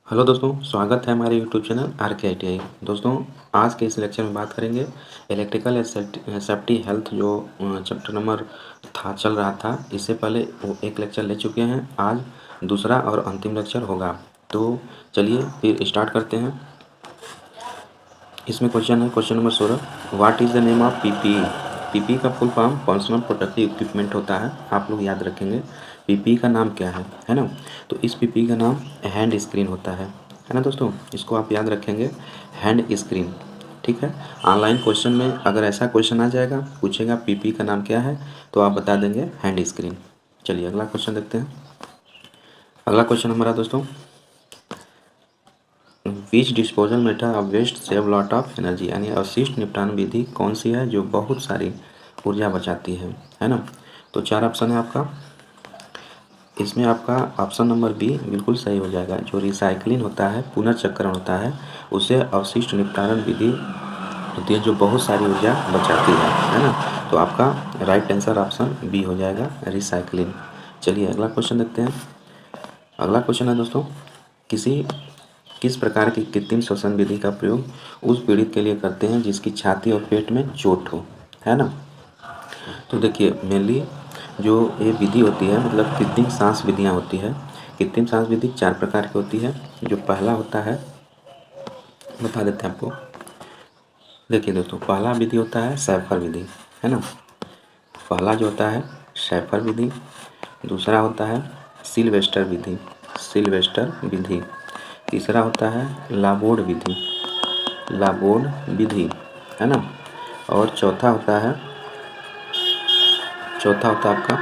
Hello दोस्तों, स्वागत है हमारे यूट्यूब चैनल आर के आई टी आई। दोस्तों, आज के इस लेक्चर में बात करेंगे इलेक्ट्रिकल सेफ्टी हेल्थ जो चैप्टर नंबर चल रहा था। इससे पहले वो एक लेक्चर ले चुके हैं, आज दूसरा और अंतिम लेक्चर होगा। तो चलिए फिर स्टार्ट करते हैं। इसमें क्वेश्चन है, question number 16, what is the name of PPE. PPE का full form personal protective equipment होता है, आप लोग याद रखेंगे। पीपीई का नाम क्या है ना। तो इस पीपीई का नाम हैंड स्क्रीन होता है ना दोस्तों। इसको आप याद रखेंगे, हैंड स्क्रीन। ठीक है, ऑनलाइन क्वेश्चन में अगर ऐसा क्वेश्चन आ जाएगा, पूछेगा पीपीई का नाम क्या है, तो आप बता देंगे हैंड स्क्रीन। चलिए अगला क्वेश्चन देखते हैं। अगला क्वेश्चन हमारा दोस्तों, which disposal method of waste save lot of energy, यानी अवशिष्ट निपटान विधि कौन सी है जो बहुत सारी ऊर्जा बचाती है ना। तो चार ऑप्शन है आपका। इसमें आपका ऑप्शन नंबर बी बिल्कुल सही हो जाएगा। जो रिसाइकलिंग होता है, पुनर्चक्रण होता है, उसे अवशिष्ट निपटान विधि होती है जो बहुत सारी ऊर्जा बचाती है ना। तो आपका राइट आंसर ऑप्शन बी हो जाएगा, रिसाइकलिंग। चलिए अगला क्वेश्चन देखते हैं। अगला क्वेश्चन है दोस्तों, किस प्रकार की कृत्रिम श्वसन विधि का प्रयोग उस पीड़ित के लिए करते हैं जिसकी छाती और पेट में चोट हो, है ना। तो देखिए, मेनली जो ये विधि होती है, मतलब कृत्रिम सांस विधियाँ होती है। कृत्रिम सांस विधि चार प्रकार की होती है। जो पहला होता है, बता देते हैं आपको। देखिए दोस्तों, पहला विधि होता है शैफर विधि, है ना। पहला जो होता है शैफर विधि। दूसरा होता है सिल्वेस्टर विधि, सिल्वेस्टर विधि। तीसरा होता है लाबोर्ड विधि, लाबोर्ड विधि, है ना। और चौथा होता है आपका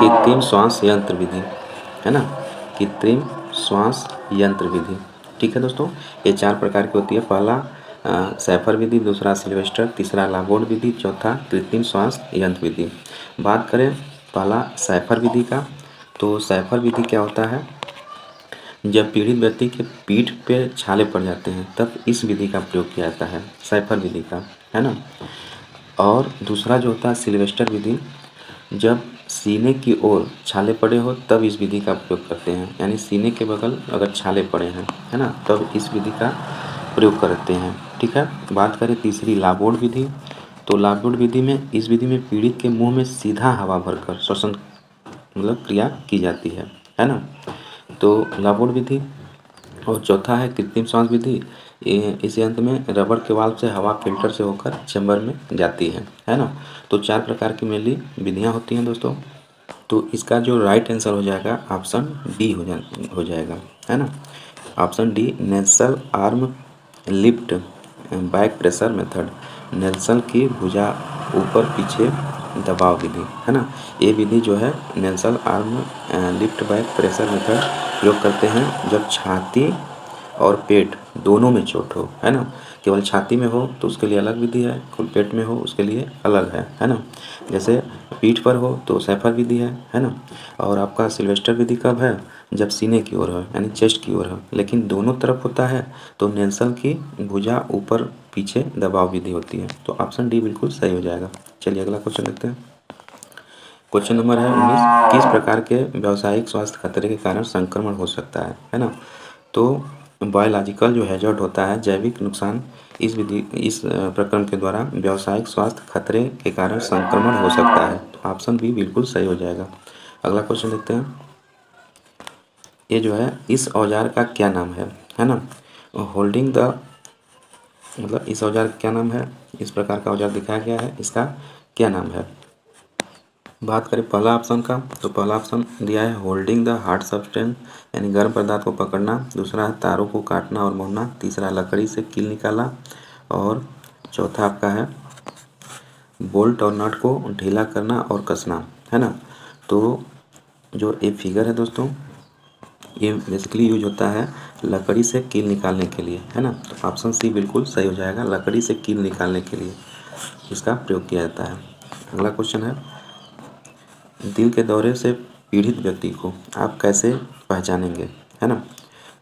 कृत्रिम श्वास यंत्र विधि, है ना। कृत्रिम श्वास यंत्र विधि। ठीक है दोस्तों, ये चार प्रकार की होती है। पहला सैफर विधि, दूसरा सिल्वेस्टर, तीसरा लाबोर्ड विधि, चौथा कृत्रिम श्वास यंत्र विधि। बात करें पहला सैफर विधि का, तो सैफर विधि क्या होता है, जब पीड़ित व्यक्ति के पीठ पे छाले पड़ जाते हैं तब इस विधि का प्रयोग किया जाता है, सैफर विधि का, है ना। और दूसरा जो होता है सिल्वेस्टर विधि, जब सीने की ओर छाले पड़े हो तब इस विधि का प्रयोग करते हैं, यानी सीने के बगल अगर छाले पड़े हैं, है ना, तब इस विधि का प्रयोग करते हैं। ठीक है। बात करें तीसरी लाबोर्ड विधि, तो लाबोर्ड विधि में, इस विधि में पीड़ित के मुंह में सीधा हवा भरकर श्वसन मतलब क्रिया की जाती है ना। तो लाबोर्ड विधि। और चौथा है कृत्रिम श्वास विधि। इस यंत्र में रबड़ के वाल्व से हवा फिल्टर से होकर चैम्बर में जाती है ना। तो चार प्रकार की मेनली विधियाँ होती हैं दोस्तों। तो इसका जो राइट आंसर हो जाएगा ऑप्शन डी हो जाएगा, है ना। Option D, Nelson arm lift back pressure method, Nelson की भुजा ऊपर पीछे दबाव विधि, है ना। ये विधि जो है Nelson arm lift back pressure method प्रयोग करते हैं जब छाती और पेट दोनों में चोट हो, है ना। केवल छाती में हो तो उसके लिए अलग विधि है, कुल पेट में हो उसके लिए अलग है ना। जैसे पीठ पर हो तो सैफर विधि है ना। और आपका सिल्वेस्टर विधि कब है, जब सीने की ओर हो, यानी चेस्ट की ओर हो, लेकिन दोनों तरफ होता है तो नेल्सन की भुजा ऊपर पीछे दबाव विधि होती है। तो ऑप्शन डी बिल्कुल सही हो जाएगा। चलिए अगला क्वेश्चन देखते हैं। क्वेश्चन नंबर है 19, किस प्रकार के व्यावसायिक स्वास्थ्य खतरे के कारण संक्रमण हो सकता है ना। तो बायोलॉजिकल जो हैजर्ड होता है, जैविक नुकसान, इस प्रकरण के द्वारा व्यावसायिक स्वास्थ्य खतरे के कारण संक्रमण हो सकता है। तो ऑप्शन बी बिल्कुल सही हो जाएगा। अगला क्वेश्चन देखते हैं। ये जो है, इस औजार का क्या नाम है ना। होल्डिंग द, मतलब इस औजार का क्या नाम है, इस प्रकार का औजार दिखाया गया है, इसका क्या नाम है। बात करें पहला ऑप्शन का, तो पहला ऑप्शन दिया है होल्डिंग द हार्ड सब्सटेंस, यानी गर्म पदार्थ को पकड़ना। दूसरा है तारों को काटना और मोड़ना। तीसरा लकड़ी से कील निकाला। और चौथा आपका है बोल्ट और नट को ढीला करना और कसना, है ना। तो जो ये फिगर है दोस्तों, ये बेसिकली यूज होता है लकड़ी से कील निकालने के लिए, है ना। तो ऑप्शन सी बिल्कुल सही हो जाएगा, लकड़ी से कील निकालने के लिए इसका प्रयोग किया जाता है। अगला क्वेश्चन है, दिल के दौरे से पीड़ित व्यक्ति को आप कैसे पहचानेंगे, है ना।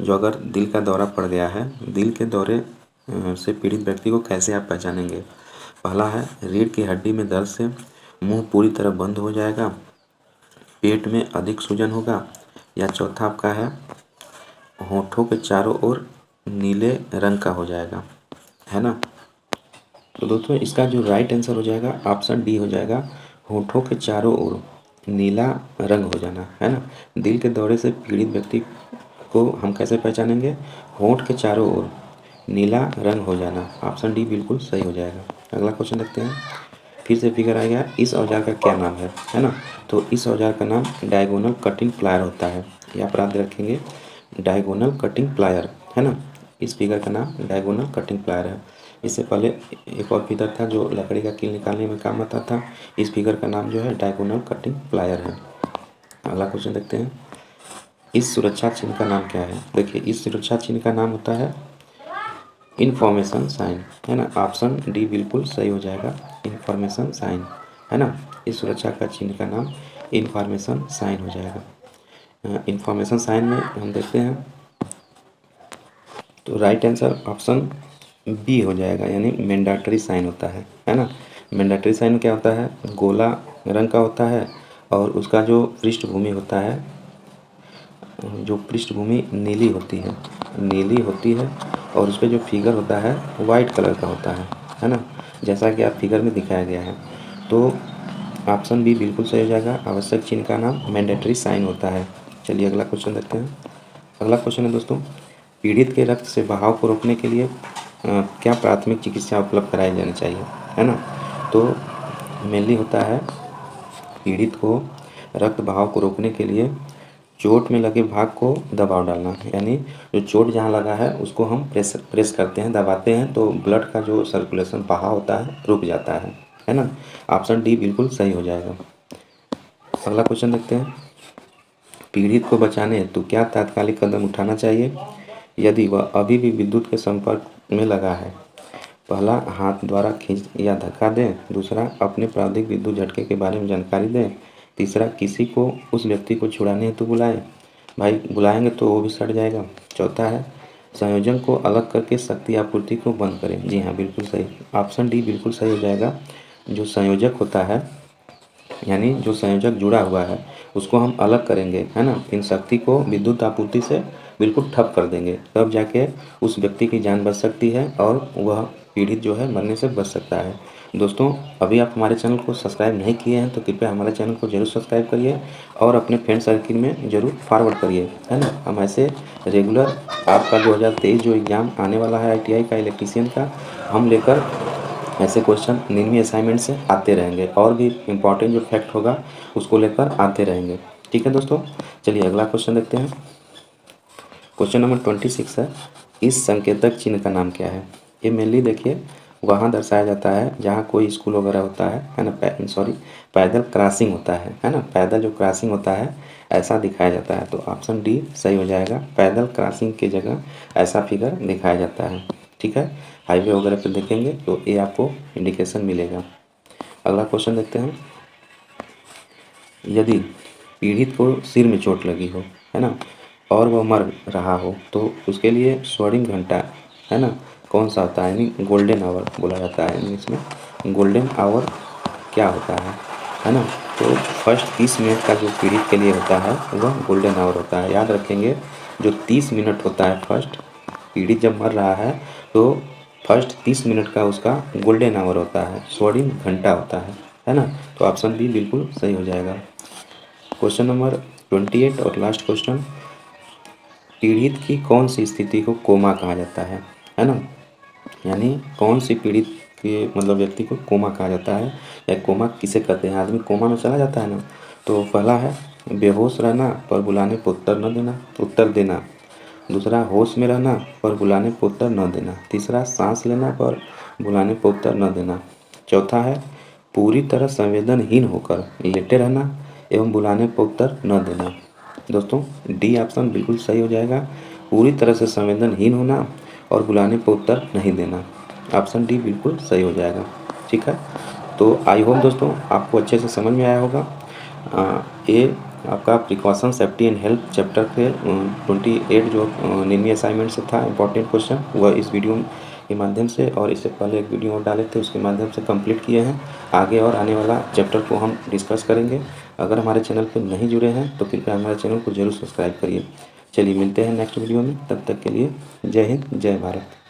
जो अगर दिल का दौरा पड़ गया है, दिल के दौरे से पीड़ित व्यक्ति को कैसे आप पहचानेंगे। पहला है रीढ़ की हड्डी में दर्द से मुंह पूरी तरह बंद हो जाएगा, पेट में अधिक सूजन होगा, या चौथा आपका है होठों के चारों ओर नीले रंग का हो जाएगा, है ना। तो दोस्तों इसका जो राइट आंसर हो जाएगा ऑप्शन डी हो जाएगा, होठों के चारों ओर नीला रंग हो जाना, है ना। दिल के दौरे से पीड़ित व्यक्ति को हम कैसे पहचानेंगे, होठ के चारों ओर नीला रंग हो जाना, ऑप्शन डी बिल्कुल सही हो जाएगा। अगला क्वेश्चन देखते हैं। फिर से फिगर आ गया, इस औजार का क्या नाम है ना। तो इस औजार का नाम डायगोनल कटिंग प्लायर होता है, ये आप याद रखेंगे, डायगोनल कटिंग प्लायर, है ना। इस फिगर का नाम डायगोनल कटिंग प्लायर है। इससे पहले एक और फिगर था जो लकड़ी का कील निकालने में काम आता था, इस फिगर का नाम जो है डायगोनल कटिंग प्लायर है। अगला क्वेश्चन देखते हैं, इस सुरक्षा चिन्ह का नाम क्या है। देखिए इस सुरक्षा चिन्ह का नाम होता है इन्फॉर्मेशन साइन, है ना, ऑप्शन डी बिल्कुल सही हो जाएगा, इन्फॉर्मेशन साइन, है ना। इस सुरक्षा का चिन्ह का नाम इन्फॉर्मेशन साइन हो जाएगा। इन्फॉर्मेशन साइन में हम देखते हैं तो राइट आंसर ऑप्शन बी हो जाएगा, यानी मैंडेटरी साइन होता है ना। मैंडेटरी साइन क्या होता है, गोला रंग का होता है और उसका जो पृष्ठभूमि होता है, जो पृष्ठभूमि नीली होती है और उस पर जो फिगर होता है वाइट कलर का होता है ना, जैसा कि आप फिगर में दिखाया गया है। तो ऑप्शन बी बिल्कुल सही हो जाएगा, आवश्यक चिन्ह का नाम मैंडेटरी साइन होता है। चलिए अगला क्वेश्चन देखते हैं। अगला क्वेश्चन है दोस्तों, पीड़ित के रक्त से बहाव को रोकने के लिए क्या प्राथमिक चिकित्सा उपलब्ध कराई जानी चाहिए, है ना। तो मेनली होता है पीड़ित को रक्त बहाव को रोकने के लिए चोट में लगे भाग को दबाव डालना, यानी जो चोट जहाँ लगा है उसको हम प्रेस करते हैं, दबाते हैं, तो ब्लड का जो सर्कुलेशन बहाव होता है रुक जाता है ना। ऑप्शन डी बिल्कुल सही हो जाएगा। अगला क्वेश्चन देखते हैं, पीड़ित को बचाने हेतु क्या तात्कालिक कदम उठाना चाहिए यदि वह अभी भी विद्युत के संपर्क में लगा है। पहला, हाथ द्वारा खींच या धक्का दें। दूसरा, अपने प्रारंभिक विद्युत झटके के बारे में जानकारी दें। तीसरा, किसी को उस व्यक्ति को छुड़ाने हेतु बुलाएं, भाई बुलाएंगे तो वो भी सट जाएगा। चौथा है, संयोजन को अलग करके शक्ति आपूर्ति को बंद करें। जी हाँ बिल्कुल सही, ऑप्शन डी बिल्कुल सही हो जाएगा। जो संयोजक होता है, यानी जो संयोजक जुड़ा हुआ है उसको हम अलग करेंगे, है ना, इन शक्ति को विद्युत आपूर्ति से बिल्कुल ठप कर देंगे, तब जाके उस व्यक्ति की जान बच सकती है और वह पीड़ित जो है मरने से बच सकता है। दोस्तों अभी आप हमारे चैनल को सब्सक्राइब नहीं किए हैं तो कृपया हमारे चैनल को जरूर सब्सक्राइब करिए और अपने फ्रेंड सर्किल में ज़रूर फॉरवर्ड करिए, है ना। हम ऐसे रेगुलर आपका 2023 जो एग्ज़ाम आने वाला है ITI का इलेक्ट्रीशियन का, हम लेकर ऐसे क्वेश्चन 99 असाइनमेंट से आते रहेंगे और भी इम्पॉर्टेंट जो फैक्ट होगा उसको लेकर आते रहेंगे, ठीक है दोस्तों। चलिए अगला क्वेश्चन देखते हैं। क्वेश्चन नंबर 26 है, इस संकेतक चिन्ह का नाम क्या है। ये मेनली देखिए वहाँ दर्शाया जाता है जहाँ कोई स्कूल वगैरह होता है ना, पैदल क्रॉसिंग होता है ना, पैदल जो क्रॉसिंग होता है ऐसा दिखाया जाता है। तो ऑप्शन डी सही हो जाएगा, पैदल क्रॉसिंग की जगह ऐसा फिगर दिखाया जाता है, ठीक है। हाईवे वगैरह पे देखेंगे तो ये आपको इंडिकेशन मिलेगा। अगला क्वेश्चन देखते हैं, यदि पीड़ित को सिर में चोट लगी हो, है ना, और वह मर रहा हो तो उसके लिए स्वर्णिम घंटा, है ना, कौन सा होता है, यानी गोल्डन आवर बोला जाता है इंग्लिश में। गोल्डन आवर क्या होता है ना। तो फर्स्ट 30 मिनट का जो पीड़ित के लिए होता है वह गोल्डन आवर होता है, याद रखेंगे। जो 30 मिनट होता है फर्स्ट, पीड़ित जब मर रहा है तो फर्स्ट 30 मिनट का उसका गोल्डन आवर होता है, स्वर्णिम घंटा होता है ना। तो ऑप्शन बी बिल्कुल सही हो जाएगा। क्वेश्चन नंबर 28 और लास्ट क्वेश्चन, पीड़ित की कौन सी स्थिति को कोमा कहा जाता है ना, यानी कौन सी पीड़ित के मतलब व्यक्ति को कोमा कहा जाता है या कोमा किसे कहते हैं। आदमी कोमा में चला जाता है ना, तो पहला है बेहोश रहना पर बुलाने पर उत्तर देना। दूसरा, होश में रहना पर बुलाने पर उत्तर न देना। तीसरा, सांस लेना पर बुलाने पर उत्तर न देना। चौथा है पूरी तरह संवेदनहीन होकर लेटे रहना एवं बुलाने पर उत्तर न देना। दोस्तों डी ऑप्शन बिल्कुल सही हो जाएगा, पूरी तरह से संवेदनहीन होना और बुलाने पर उत्तर नहीं देना। ऑप्शन डी बिल्कुल सही हो जाएगा, ठीक है। तो आई होप दोस्तों आपको अच्छे से समझ में आया होगा। ये आपका precaution safety and health chapter के 28 जो 99 असाइनमेंट से था इंपॉर्टेंट क्वेश्चन, वह इस वीडियो के माध्यम से और इससे पहले एक वीडियो और डाले थे उसके माध्यम से कंप्लीट किए हैं। आगे और आने वाला चैप्टर को हम डिस्कस करेंगे। अगर हमारे चैनल पर नहीं जुड़े हैं तो कृपया हमारे चैनल को जरूर सब्सक्राइब करिए। चलिए मिलते हैं नेक्स्ट वीडियो में, तब तक के लिए जय हिंद, जय भारत।